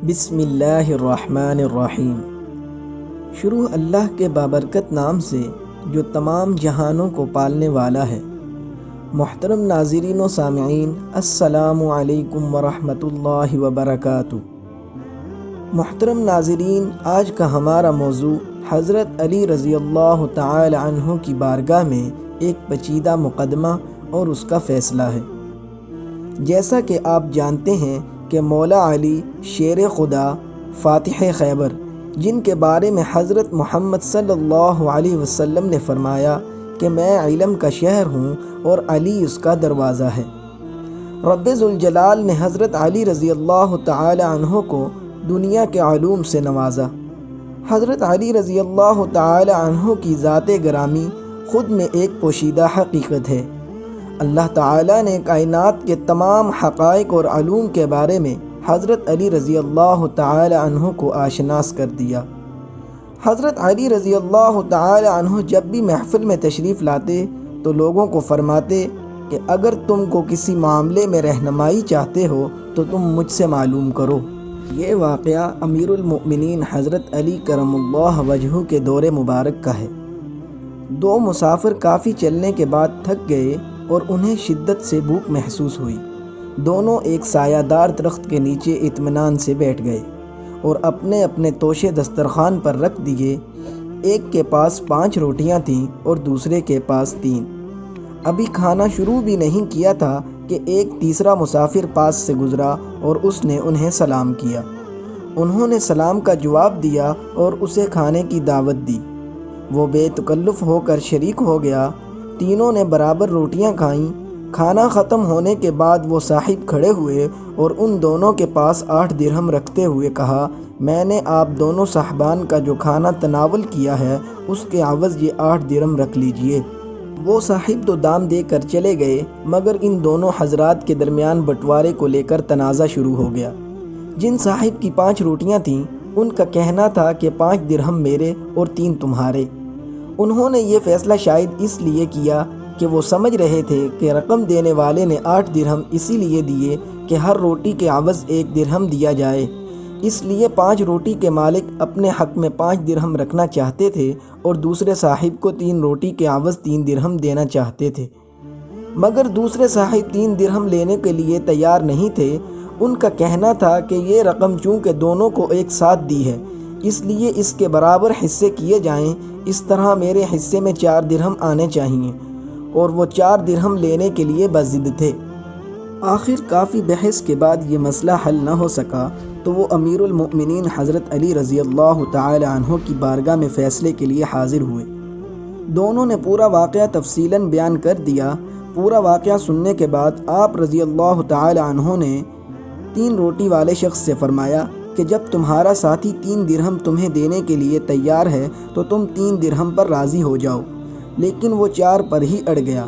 بسم اللہ الرحمن الرحیم۔ شروع اللہ کے بابرکت نام سے جو تمام جہانوں کو پالنے والا ہے۔ محترم ناظرین و سامعین، السلام علیکم ورحمۃ اللہ وبرکاتہ۔ محترم ناظرین، آج کا ہمارا موضوع حضرت علی رضی اللہ تعالی عنہ کی بارگاہ میں ایک پیچیدہ مقدمہ اور اس کا فیصلہ ہے۔ جیسا کہ آپ جانتے ہیں کہ مولا علی شیر خدا فاتح خیبر، جن کے بارے میں حضرت محمد صلی اللہ علیہ وسلم نے فرمایا کہ میں علم کا شہر ہوں اور علی اس کا دروازہ ہے۔ رب ذوالجلال نے حضرت علی رضی اللہ تعالی عنہ کو دنیا کے علوم سے نوازا۔ حضرت علی رضی اللہ تعالی عنہ کی ذات گرامی خود میں ایک پوشیدہ حقیقت ہے۔ اللہ تعالیٰ نے کائنات کے تمام حقائق اور علوم کے بارے میں حضرت علی رضی اللہ تعالی عنہ کو آشناس کر دیا۔ حضرت علی رضی اللہ تعالی عنہ جب بھی محفل میں تشریف لاتے تو لوگوں کو فرماتے کہ اگر تم کو کسی معاملے میں رہنمائی چاہتے ہو تو تم مجھ سے معلوم کرو۔ یہ واقعہ امیر المؤمنین حضرت علی کرم اللہ وجہہ کے دور مبارک کا ہے۔ دو مسافر کافی چلنے کے بعد تھک گئے اور انہیں شدت سے بھوک محسوس ہوئی۔ دونوں ایک سایہ دار درخت کے نیچے اطمینان سے بیٹھ گئے اور اپنے اپنے توشے دسترخوان پر رکھ دیے۔ ایک کے پاس 5 روٹیاں تھیں اور دوسرے کے پاس 3۔ ابھی کھانا شروع بھی نہیں کیا تھا کہ ایک تیسرا مسافر پاس سے گزرا اور اس نے انہیں سلام کیا۔ انہوں نے سلام کا جواب دیا اور اسے کھانے کی دعوت دی۔ وہ بے تکلف ہو کر شریک ہو گیا۔ تینوں نے برابر روٹیاں کھائیں۔ کھانا ختم ہونے کے بعد وہ صاحب کھڑے ہوئے اور ان دونوں کے پاس 8 درہم رکھتے ہوئے کہا، میں نے آپ دونوں صاحبان کا جو کھانا تناول کیا ہے اس کے عوض یہ 8 درہم رکھ لیجئے۔ وہ صاحب تو دام دے کر چلے گئے، مگر ان دونوں حضرات کے درمیان بٹوارے کو لے کر تنازع شروع ہو گیا۔ جن صاحب کی 5 روٹیاں تھیں ان کا کہنا تھا کہ 5 درہم میرے اور 3 تمہارے۔ انہوں نے یہ فیصلہ شاید اس لیے کیا کہ وہ سمجھ رہے تھے کہ رقم دینے والے نے 8 درہم اسی لیے دیے کہ ہر روٹی کے عوض 1 درہم دیا جائے، اس لیے 5 روٹی کے مالک اپنے حق میں 5 درہم رکھنا چاہتے تھے اور دوسرے صاحب کو 3 روٹی کے عوض 3 درہم دینا چاہتے تھے۔ مگر دوسرے صاحب 3 درہم لینے کے لیے تیار نہیں تھے۔ ان کا کہنا تھا کہ یہ رقم چونکہ دونوں کو ایک ساتھ دی ہے اس لیے اس کے برابر حصے کیے جائیں، اس طرح میرے حصے میں 4 درہم آنے چاہیے، اور وہ 4 درہم لینے کے لیے بضد تھے۔ آخر کافی بحث کے بعد یہ مسئلہ حل نہ ہو سکا تو وہ امیر المؤمنین حضرت علی رضی اللہ تعالی عنہ کی بارگاہ میں فیصلے کے لیے حاضر ہوئے۔ دونوں نے پورا واقعہ تفصیلاً بیان کر دیا۔ پورا واقعہ سننے کے بعد آپ رضی اللہ تعالی عنہ نے 3 روٹی والے شخص سے فرمایا کہ جب تمہارا ساتھی 3 درہم تمہیں دینے کے لیے تیار ہے تو تم 3 درہم پر راضی ہو جاؤ، لیکن وہ 4 پر ہی اڑ گیا۔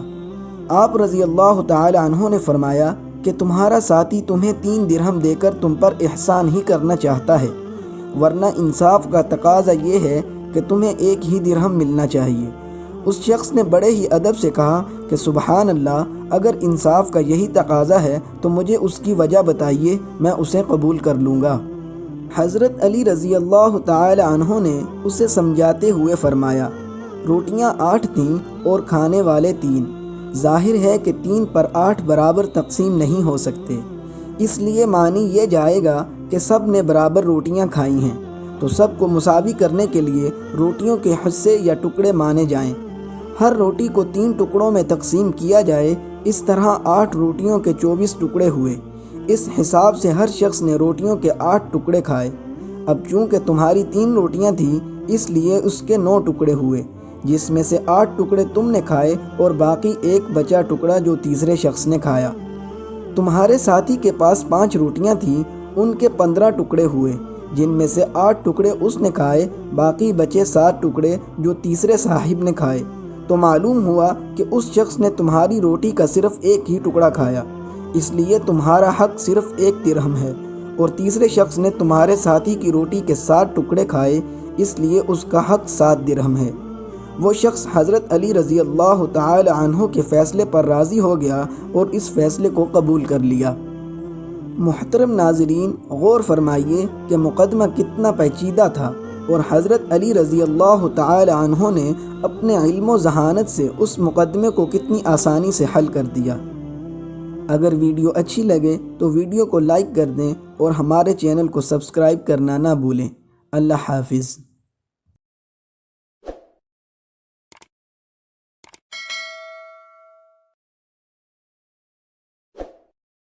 آپ رضی اللہ تعالی عنہ نے فرمایا کہ تمہارا ساتھی تمہیں 3 درہم دے کر تم پر احسان ہی کرنا چاہتا ہے، ورنہ انصاف کا تقاضا یہ ہے کہ تمہیں 1 ہی درہم ملنا چاہیے۔ اس شخص نے بڑے ہی ادب سے کہا کہ سبحان اللہ، اگر انصاف کا یہی تقاضا ہے تو مجھے اس کی وجہ بتائیے، میں اسے قبول کر لوں گا۔ حضرت علی رضی اللہ تعالی عنہ نے اسے سمجھاتے ہوئے فرمایا، روٹیاں 8 تھیں اور کھانے والے 3۔ ظاہر ہے کہ 3 پر 8 برابر تقسیم نہیں ہو سکتے، اس لیے مانی یہ جائے گا کہ سب نے برابر روٹیاں کھائی ہیں، تو سب کو مساوی کرنے کے لیے روٹیوں کے حصے یا ٹکڑے مانے جائیں۔ ہر روٹی کو 3 ٹکڑوں میں تقسیم کیا جائے۔ اس طرح 8 روٹیوں کے 24 ٹکڑے ہوئے۔ اس حساب سے ہر شخص نے روٹیوں کے 8 ٹکڑے کھائے۔ اب چونکہ تمہاری 3 روٹیاں تھیں اس لیے اس کے 9 ٹکڑے ہوئے، جس میں سے 8 ٹکڑے تم نے کھائے اور باقی ایک بچا ٹکڑا جو تیسرے شخص نے کھایا۔ تمہارے ساتھی کے پاس 5 روٹیاں تھیں، ان کے 15 ٹکڑے ہوئے، جن میں سے 8 ٹکڑے اس نے کھائے، باقی بچے 7 ٹکڑے جو تیسرے صاحب نے کھائے۔ تو معلوم ہوا کہ اس شخص نے تمہاری روٹی کا صرف 1 ہی ٹکڑا کھایا، اس لیے تمہارا حق صرف 1 درہم ہے، اور تیسرے شخص نے تمہارے ساتھی کی روٹی کے 7 ٹکڑے کھائے، اس لیے اس کا حق 7 درہم ہے۔ وہ شخص حضرت علی رضی اللہ تعالی عنہ کے فیصلے پر راضی ہو گیا اور اس فیصلے کو قبول کر لیا۔ محترم ناظرین، غور فرمائیے کہ مقدمہ کتنا پیچیدہ تھا اور حضرت علی رضی اللہ تعالی عنہ نے اپنے علم و ذہانت سے اس مقدمے کو کتنی آسانی سے حل کر دیا۔ اگر ویڈیو اچھی لگے تو ویڈیو کو لائک کر دیں اور ہمارے چینل کو سبسکرائب کرنا نہ بھولیں۔ اللہ حافظ۔